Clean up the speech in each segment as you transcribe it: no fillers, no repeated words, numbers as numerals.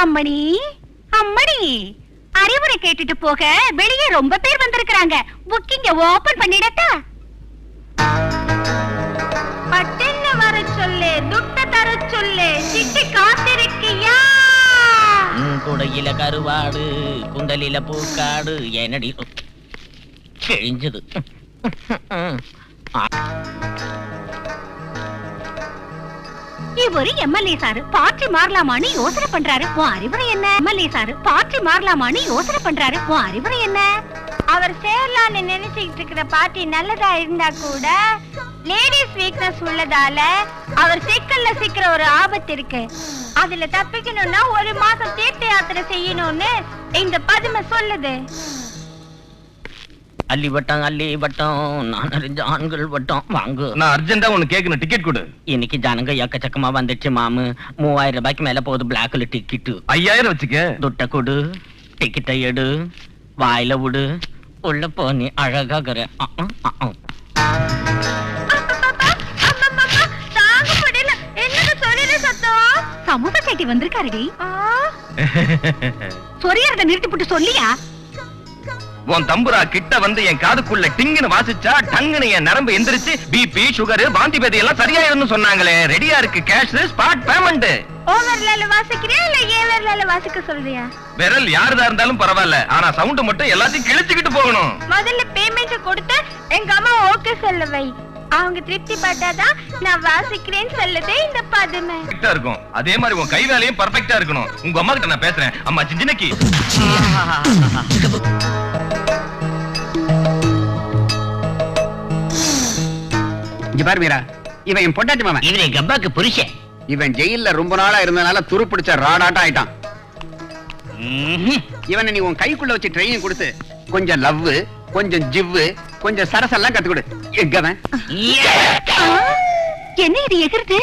அம்மணி அம்மணி, அறிவுரை கேட்டுட்டு போக வெளியே ரொம்ப பேர் வந்திருக்காங்க. புக்கிங்க ஓபன் பண்ணிடட்டா? பட்டென்ன வர சொல்லு, துட்ட தர சொல்லு, சிட்டி காத்திருக்கியா? குடையில கருவாடு, குண்டலில பூக்காடு, என்னடி கிழிஞ்சது. இவரு எம்எல்ஏ சாரு பார்ட்டி மாறலாமான்னு யோசனை பண்றாரு. உன் அறிவுரை என்ன? எம்எல்ஏ சாரு பார்ட்டி மாறலாமான்னு யோசனை பண்றாரு. உன் அறிவுரை என்ன? அவர் சேரலான்னு நினைச்சுக்கிட்டு இருக்கிற பார்ட்டி நல்லதா இருந்தா கூட லேடிஸ் வீக்னஸ் உள்ளதால அவர் சிக்கல்ல சிக்கிற ஒரு ஆபத்து இருக்கு. அதுல தப்பிக்கணும்னா 1 மாசம் தீர்த்த யாத்திரை செய்யணும்னு இந்த பதுமை சொல்லுது. அள்ளி வட்டம் அள்ளி வட்டம், நான் அறிஞ்ச ஆண்கள் வட்டம். வாங்கு. நான் அர்ஜென்டா ஒன்னு கேட்கணும், டிக்கெட் கொடு. இன்னைக்கு ஜனங்க எக்கச்சக்கமா வந்துச்சு மாமு. 3000 ரூபாய்க்கு மேல போகுது பிளாக்ல டிக்கெட்டு. 5000 வச்சுக்க. துட்ட கொடு, டிக்கெட்டை எடு, வாயில விடு, உள்ள போனி அழகாகிற. சமூக சேட்டி வந்திருக்காருடி. சொரியறத நிறுத்தி போட்டு சொல்லியா? உன் தம்புரா கிட்ட வந்து என் காதுக்குள்ள டிங்குன்னு வாசிச்சா டங்குன்னு என் நரம்பு எந்திரிச்சு பிபி சுகர் வாந்தி பேதி எல்லாம் சரியாயிரும்னு சொன்னாங்களே. ரெடியா இருக்கு கேஷ் ஸ்பாட் பேமெண்ட். ஓவர்லால வாசிக்கிறியா இல்ல ஏவர்லால வாசிக்க சொல்றியா? விரல் யாருதா இருந்தாலும் பரவாயில்ல, ஆனா சவுண்ட் மட்டும் எல்லாத்தையும் கிழிச்சுக்கிட்டு போகணும். முதல்ல பேமெண்ட் கொடுத்து எங்க அம்மா ஓகே சொல்ல வை. அவங்க திருப்தி பட்டாதான் நான் வாசிக்கிறேன்னு சொல்லுதே இந்த பதுமை. கரெக்ட்டா இருக்கும். அதே மாதிரி உன் கை வேலையும் பெர்ஃபெக்ட்டா இருக்கணும். உங்க அம்மா கிட்ட நான் பேசுறேன். அம்மா சின்னிக்கி. இங்க பாரு வீரா, இவன் என் பொண்டாட்டி மாமன். இவன் எங்க அப்பாக்கு புருஷன். இவன் ஜெயில்ல ரொம்ப நாளா இருந்தனால துரு பிடிச்ச ராடாட்டா ஆயிட்டான். இவனை நீ உன் கைக்குள்ள வச்சு ட்ரைனிங் கொடுத்து கொஞ்சம் லவ், கொஞ்சம் ஜிவ்வு, கொஞ்சம் சரசெல்லாம் கத்து கொடு. எங்கவன் என்ன இது எகிறது?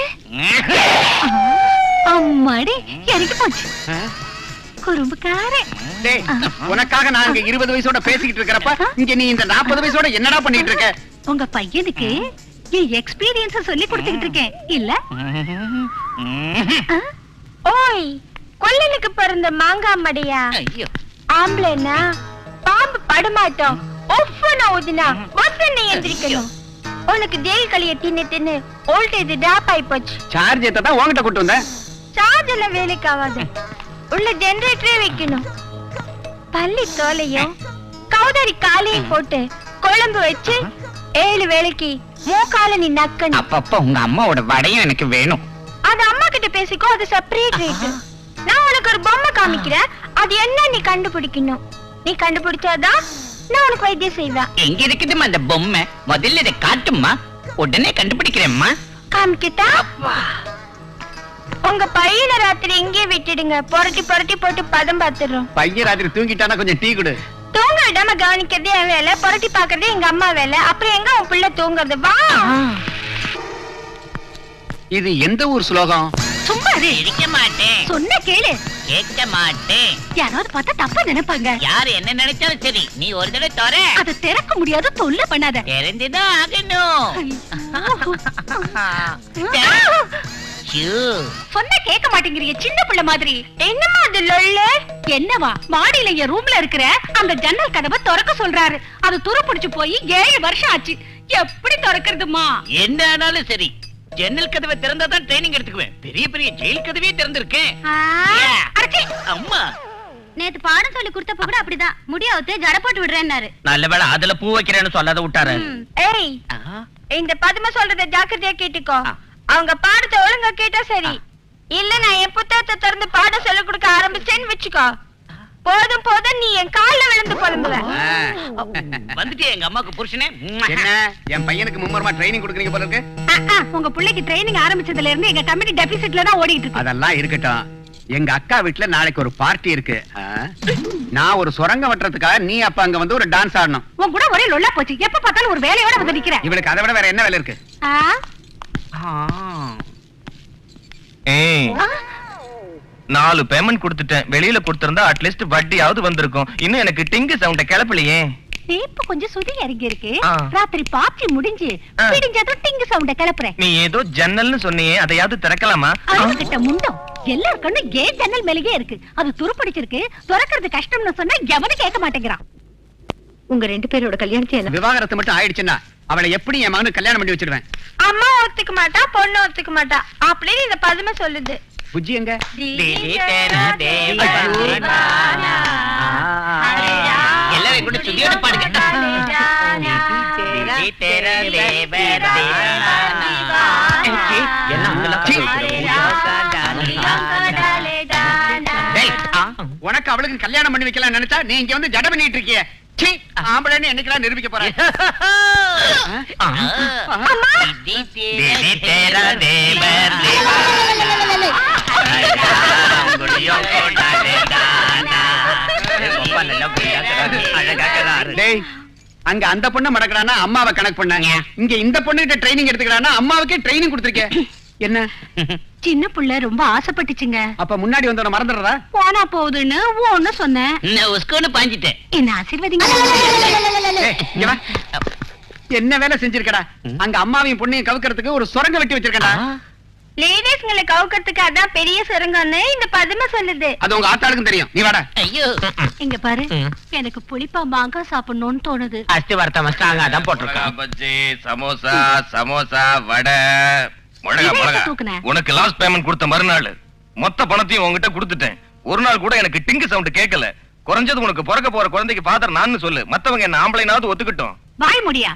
அம்மாடி எனக்கு போச்சு. குறும்புக்காரே. உனக்காக நான் இங்க 20 வயசோட பேசிக்கிட்டு இருக்கிறப்ப இங்க நீ இந்த 40 வயசோட என்னடா பண்ணிட்டு இருக்க? உங்க பையனுக்கு என் எக்ஸ்பீரியன்ஸ் சொல்லி கொடுத்துக்கிட்டு இருக்கேன் இல்ல? ஓய், கொல்லனுக்கு பிறந்த மாங்காய் மடியா? ஆம்பளைனா பாம்பு படமாட்டோம். ஒஃப்னா ஊதினா வசனை எந்திரிக்கணும். உனக்கு ஜெயில் களிய தின்னு தின்னு வோல்டேஜ் டிராப் ஆயி போச்சு. சார்ஜ் ஏத்த தான் உன்கிட்ட கூட்டி வந்தேன். சார்ஜ் எல்லாம் வேலைக்கு ஆகாது. உள்ள ஜெனரேட்டரே வைக்கணும். பள்ளி தோலையும் கவுதாரி காலையும் போட்டு குழம்பு வச்சு 7 வேளைக்கு மூக்கால நீ நக்கணும். அப்பப்ப உங்க அம்மாவோட வடையும் எனக்கு வேணும். அது அம்மா கிட்ட பேசிக்கோ, அது செப்பரேட் ரேட். நான் உனக்கு ஒரு பொம்மை காமிக்கிறேன், அது என்ன நீ கண்டுபிடிக்கணும். நீ கண்டுபிடிச்சாதான் நான் உனக்கு வைத்தியம் செய்வேன். எங்க இருக்குதுமா அந்த பொம்மை? முதல்ல இதை காட்டுமா, உடனே கண்டுபிடிக்கிறேம்மா. காமிக்கிட்டா? உங்க பையனை ராத்திரி இங்கே விட்டுடுங்க. புரட்டி புரட்டி போட்டு பதம் பார்த்துடுறோம். பையன் ராத்திரி தூங்கிட்டானா கொஞ்சம் டீ கொடு. தூங்க விடாம கவனிக்கிறதே என் வேலை, புரட்டி பாக்குறதே எங்க அம்மா வேலை. அப்புறம் எங்க உன் பிள்ளை தூங்குறது? வா. இது எந்த ஊர் ஸ்லோகம்? சும்மா இருக்க மாட்டேன். சொன்ன கேளு. கேட்க மாட்டேன். யாராவது பார்த்தா தப்பா நினைப்பாங்க. யாரு என்ன நினைச்சாலும் சரி, நீ ஒரு தடவை தர. அதை திறக்க முடியாது, தொல்லை பண்ணாத. தெரிஞ்சுதான் ஆகணும். சொன்ன கேட்க மாட்டேங்கிறீங்க சின்ன பிள்ளை மாதிரி. என்னமா அது லொல்லு? என்னவா? மாடியில என் ரூம்ல இருக்கிற அந்த ஜன்னல் கதவை திறக்க சொல்றாரு. அது துரு பிடிச்சு போய் 7 வருஷம் ஆச்சு. எப்படி திறக்கிறதுமா? என்ன ஆனாலும் சரி, ஜன்னல் கதவை திறந்தாதான் ட்ரைனிங் எடுத்துக்குவேன். பெரிய பெரிய ஜெயில் கதவே திறந்திருக்கேன். அம்மா நேத்து பாடம் சொல்லி கொடுத்தப்ப கூட அப்படிதான் முடியாவது ஜட போட்டு விடுறேன்னாரு. நல்ல வேளை அதுல பூ வைக்கிறேன்னு சொல்லாத விட்டாரு. ஏய், இந்த பதுமை சொல்றத ஜாக்கிரதையா கேட்டுக்கோ. அவங்க பாடத்தை ஒழுங்கா கேட்டா சரி. இல்ல நான் என் புத்தகத்தை திறந்து பாடம் சொல்லி கொடுக்க ஆரம்பிச்சேன்னு வச்சுக்கோ, போதும் போதும் நீ என் கால்ல விழுந்து பொழுந்துவ. வந்துட்டு எங்க அம்மாக்கு புருஷனே. என்ன என் பையனுக்கு மும்மரமா ட்ரைனிங் கொடுக்குறீங்க போல இருக்கு. உங்க பிள்ளைக்கு ட்ரைனிங் ஆரம்பிச்சதுல இருந்து எங்க கம்பெனி டெபிசிட்ல தான் ஓடிட்டு இருக்கு. அதெல்லாம் இருக்கட்டும். எங்க அக்கா வீட்டுல நாளைக்கு ஒரு பார்ட்டி இருக்கு. நான் ஒரு சுரங்க வெட்டுறதுக்காக நீ அப்ப அங்க வந்து ஒரு டான்ஸ் ஆடணும். உன் கூட ஒரே லொல்லா போச்சு. எப்ப பார்த்தாலும் ஒரு வேலையோட வந்து நிக்கிற. இவளுக்கு அதை விட வேற என்ன வேலை இருக்கு? ஏய், 4 பேமெண்ட் கொடுத்துட்டேன். வெளியில கொடுத்திருந்தா அட்லீஸ்ட் வட்டியாவது வந்திருக்கும். இன்னும் எனக்கு டிங்கு சவுண்ட கிளப்பலையே. இப்ப கொஞ்சம் சுதி இறங்கி இருக்கு. ஆ. ராத்திரி பார்ட்டி முடிஞ்சு விடிஞ்சதும் டிங்கு சவுண்ட கிளப்புறேன். நீ ஏதோ ஜன்னல்னு சொன்னியே, அதையாவது திறக்கலாமா? கிட்ட முண்டம் எல்லாரும் கண்ணு ஏன் ஜன்னல் மேலேயே இருக்கு. அது துருப்பிடிச்சிருக்கு. திறக்கிறது கஷ்டம்னு சொன்னா எவனும் கேட்க மாட்டேங்கிறான். உங்க 2 பேரோட கல்யாணத்தை என்ன விவாகரத்து மட்டும் ஆயிடுச்சுன்னா அவளை எப்படி என் மகனுக்கு கல்யாணம் பண்ணி வச்சிருவேன். அம்மா ஒத்துக்க மாட்டா, பொண்ணு ஒத்துக்க மாட்டா அப்படின்னு இந்த பதுமை சொல்லுது. புஜ்ஜி எங்க? எல்லாரும் கூட சுதியோட பாடுங்க. உனக்கு அவளுக்கு கல்யாணம் பண்ணி வைக்கலாம் நினைச்சா நீ இங்க வந்து ஜட பண்ணிட்டு இருக்கிய. சீ, ஆம்பளைன்னு என்னைக்கெல்லாம் நிரூபிக்க போறேன். டேய், அங்க அந்த பொண்ணு மடக்கறானா அம்மாவை கணக்கு பண்ணாங்க. இங்க இந்த பொண்ணு கிட்ட ட்ரைனிங் எடுத்துக்கறானா அம்மாவுக்கே ட்ரைனிங் கொடுத்திருக்கேன். என்ன சின்ன புள்ள ரொம்ப ஆசைப்பட்டுச்சுங்க. அப்ப முன்னாடி வந்தவன மறந்துடுறதா? போனா போகுதுன்னு ஒன்னு சொன்னேன். உஸ்கோன்னு பாஞ்சிட்டேன். என்ன ஆசீர்வதிங்க. ஏய், இங்க வா. என்ன வேலை செஞ்சிருக்கடா? அங்க அம்மாவையும் பொண்ணையும் கவுக்கிறதுக்கு ஒரு சுரங்க வெட்டி வச்சிருக்கடா. லேடிஸ்ங்களை கவுக்கிறதுக்கு அதான் பெரிய சுரங்கம்னு இந்த பதுமை சொல்லுது. அது உங்க ஆத்தாளுக்கும் தெரியும். நீ வாடா. ஐயோ, இங்க பாரு, எனக்கு புளிப்பா மாங்காய் சாப்பிடணும்னு தோணுது. அஸ்தி வர்த்தம் அதான் போட்டிருக்கான். பஜ்ஜி, சமோசா, சமோசா, வடை, மிளகா, இதை மிளகா. தூக்குனேன். உனக்கு லாஸ்ட் பேமெண்ட் கொடுத்த மறுநாள் மொத்த பணத்தையும் உன்கிட்ட கொடுத்துட்டேன். ஒரு நாள் கூட எனக்கு டிங்கு சவுண்ட் கேட்கல. குறைஞ்சது உனக்கு பிறக்க போற குழந்தைக்கு ஃபாதர் நான் சொல்லு. மத்தவங்க என்ன ஆம்பளைனாவது ஒத்துக்கிட்டோம். வாய் முடியா.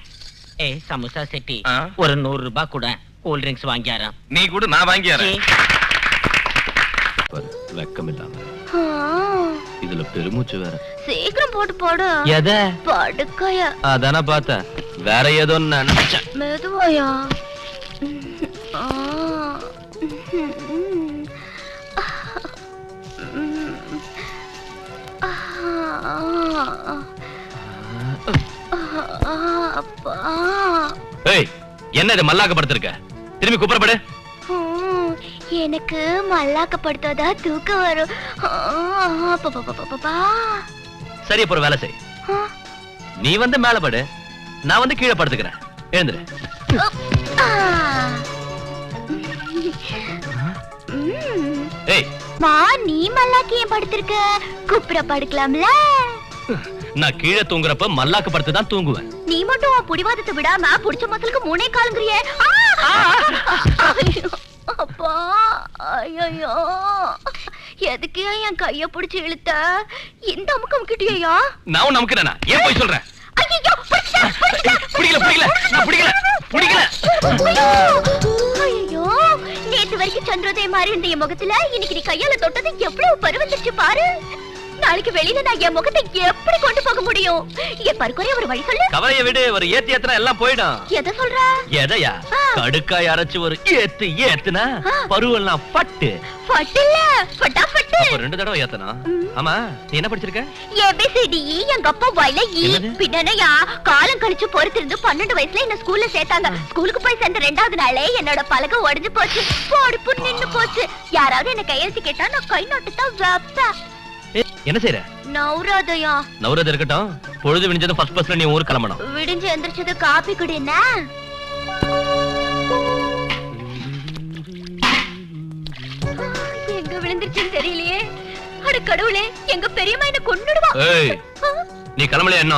ஏய் சமோசா செட்டி, ஆ? ஒரு 100 ரூபாய் கூட கூல் ட்ரிங்க்ஸ் வாங்கியாராம். நீ கூட நான் வாங்கியாரேன். வெக்கம் இல்லாம இதுல பெருமூச்சு வேற. சீக்கிரம் போட்டு போடு. எத படுக்கைய அதான பார்த்தேன். வேற ஏதோ நினைச்சேன். மெதுவாயா. அப்பா, ஏய், என்ன இது மல்லாக்கப்படுத்திருக்க? திரும்பி குப்புறப்படு. எனக்கு மல்லாக்கப்படுத்தாதா தூக்கம் வரும். சரி, அப்புறம் வேலை செய். நீ வந்து மேல படு, நான் வந்து கீழே படுத்துக்கிறேன். எழுந்துரு. ஏய், மா, நீ மல்லாக்கி ஏன் படுத்திருக்க? குப்புற படுக்கலாம்ல. நான் கீழே தூங்குறப்ப மல்லாக்கு படுத்து தான் தூங்குவேன். நீ மட்டும் உன் புடிவாதத்தை விடாம புடிச்ச மசலுக்கு 3 காலுங்கறியே. அப்பா, ஐயோ, எதுக்கு என் கைய பிடிச்சு இழுத்த? இந்த அமுக்கம் கிட்டியா? நான் நமக்குறேனா? ஏன் போய் சொல்றேன்? ஐயோ, பிடிக்கல, நான் பிடிக்கல. ஐயோ, நேத்து வரைக்கும் சந்திரோதயம் மாதிரி இருந்த என் முகத்துல இன்னைக்கு நீ கையால தொட்டது எவ்வளவு பருவந்துச்சு பாரு. நாளைக்கு வெளியில நான் என் முகத்தை எப்படி கொண்டு போக முடியும்? என் பருக்குறைய ஒரு வழி சொல்லு. கவலைய விடு, ஒரு ஏத்தினா எல்லாம் போயிடும். எதை சொல்ற? எதையா? கடுக்காய் அரைச்சு ஒரு ஏத்துனா பருவெல்லாம் பட்டு பட்டுல பட்டாபட்டு. அப்ப 2 தடவை ஏத்தனா. ஆமா, நீ என்ன படிச்சிருக்க? ஏபிசிடி எங்க அப்பா வாயில ஈ. பின்னனையா காலம் கழிச்சு பொறுத்திருந்து 12 வயசுல என்ன ஸ்கூல்ல சேர்த்தாங்க. ஸ்கூலுக்கு போய் சேர்ந்த 2வது நாளே என்னோட பலகை உடைஞ்சு போச்சு. போடுப்பு நின்னு போச்சு. யாராவது என்ன கையெழுத்து கேட்டா நான் கை நோட்டு தான் வைப்பேன். என்ன செய்யற? நௌராதயா. நவரது இருக்கட்டும். பொழுது விடிஞ்சதும் ஃபர்ஸ்ட் பஸ்ல நீ ஊர் கிளம்பணும். விடிஞ்சு எந்திரிச்சது காபி குடி. என்ன எங்க விழுந்துருச்சுன்னு தெரியலையே. அட கடவுளே, எங்க பெரியம்மா என்ன கொன்னுடுவா. ஏய், நீ கிளம்பலையா? என்ன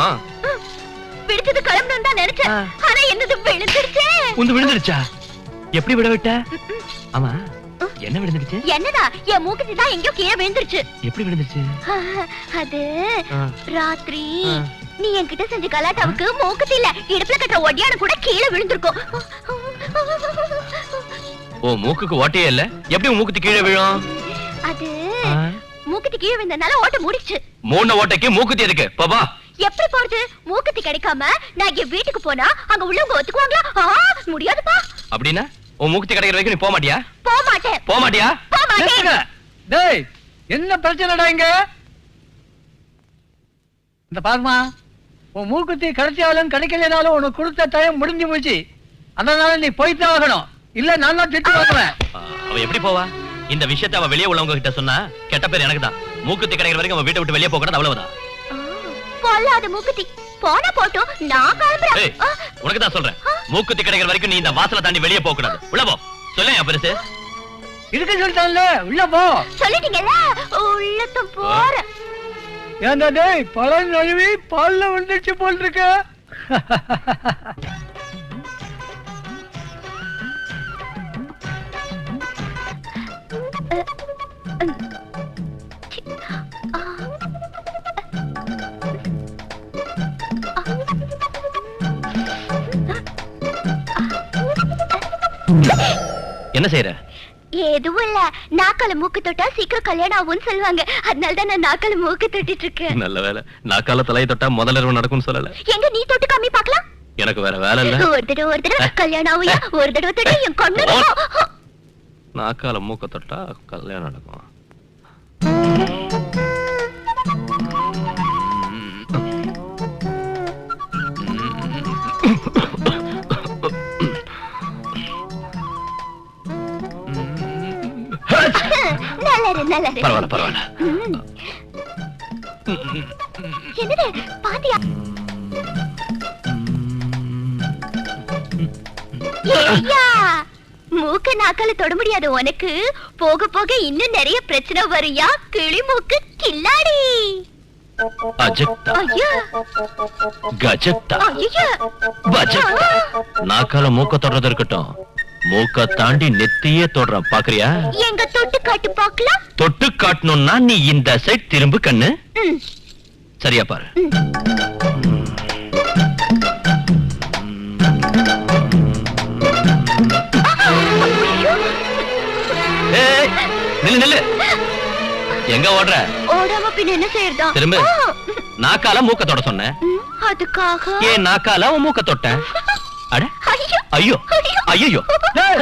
விடிச்சது கிளம்பணும் தான் நினைச்சேன். ஆனா என்னது விழுந்துருச்சே. உந்து விழுந்துருச்சா? எப்படி விட விட்ட? ஆமா, என்ன விழுந்துருச்சு? என்னடா, என் மூக்குத்தி தான் எங்கயோ கீழே விழுந்துருச்சு. எப்படி விழுந்துருச்சு? அது ராத்திரி நீ என்கிட்ட செஞ்ச கலாட்டாவுக்கு மூக்குத்தி இல்ல, இடுப்புல கட்டுற ஒடியான கூட கீழே விழுந்திருக்கும். ஓ, மூக்குக்கு ஓட்டையே இல்ல, எப்படி மூக்குத்தி கீழே விழும்? அது மூக்குத்தி கீழே விழுந்தனால ஓட்ட மூடிச்சு. மூணு ஓட்டைக்கு மூக்குத்தி எதுக்கு? பாபா, எப்படி போறது? மூக்குத்தி கிடைக்காம நான் என் வீட்டுக்கு போனா அங்க உள்ளவங்க ஒத்துக்குவாங்களா? முடியாதுப்பா. அப்படின்னா உன் மூக்குத்தி கிடைக்கிற வரைக்கும் நீ போக மாட்டியா? போக மாட்டேன். போக மாட்டியா? போக மாட்டேன். டேய், என்ன பிரச்சனைடா இங்க? இந்த பாருமா, உன் மூக்குத்தி கிடைச்சாலும் கிடைக்கலனாலும் உனக்கு கொடுத்த டைம் முடிஞ்சு போச்சு. அதனால நீ போயிட்டு ஆகணும். இல்ல நான் தான் திட்டு வாங்குவேன். அவ எப்படி போவா? இந்த விஷயத்தை அவ வெளியே உள்ளவங்க கிட்ட சொன்னா கெட்ட பேர் எனக்கு தான். மூக்குத்தி கிடைக்கிற வரைக்கும் அவ வீட்டை விட்டு வெளியே போக கூடாது, அவ்வளவுதான். பொல்லாத மூக்குத்தி போன போட்டும் நான் கிளம்புறேன். ஏய், உனக்கு தான் சொல்றேன், மூக்குத்தி கிடைக்கிற வரைக்கும் நீ இந்த வாசலை தாண்டி வெளியே போக கூடாது. உள்ள போ. சொல்லேன் என் பெருசு. இருக்கு சொல்லிட்டான்ல, உள்ள போ. சொல்லிட்டீங்கல்ல, உள்ளத்த போறேன். ஏன்டா டேய், பழம் நழுவி பால்ல வந்துச்சு போல் இருக்க. என்ன செய்யற? எதுவும் இல்ல, நாக்கால மூக்கு தொட்டா சீக்கிரம் கல்யாணம் ஆகும்னு சொல்லுவாங்க, அதனால தான் நான் நாக்கால மூக்கு தொட்டிட்டு இருக்கேன். நல்ல வேலை, நாக்கால தலையை தொட்டா முதல்ல இரவு நடக்கும்னு சொல்லல. எங்க நீ தொட்டு காமி பார்க்கலாம். எனக்கு வேற வேலை இல்ல. ஒரு தடவை கல்யாணம் ஆகுயா, ஒரு தடவை தொட்டு என் கண்ணு. நாக்கால மூக்க தொட்டா கல்யாணம் நடக்கும். நல்லது. பரவாயில்ல பரவாயில்ல. என்னது பாத்தியா? மூக்க நாக்கால தொட முடியாது உனக்கு, போக போக இன்னும் நிறைய பிரச்சனை வரையா. கிளி மூக்கு கில்லாடி. அஜக்தா, ஐயா, கஜக்தா, ஐயா, பஜக்தா. நாக்கால மூக்க தொடுறது இருக்கட்டும், மூக்க தாண்டி நெத்தியே தொடுறேன், பாக்குறியா? எங்க தொட்டு காட்டு பாக்கலாம். தொட்டு காட்டணும்னா நீ இந்த சைட் திரும்பு கண்ணு. சரியா பாரு. ஏய், நில்லு நில்லு. எங்க ஓடுற? ஓடாம பின்ன என்ன செய்யறதா? திரும்ப. நாக்கால மூக்க தொட சொன்னேன், அதுக்காக ஏன் நாக்கால உன் மூக்க தொட்ட? அட ஐயோ ஐயோ ஐயோ.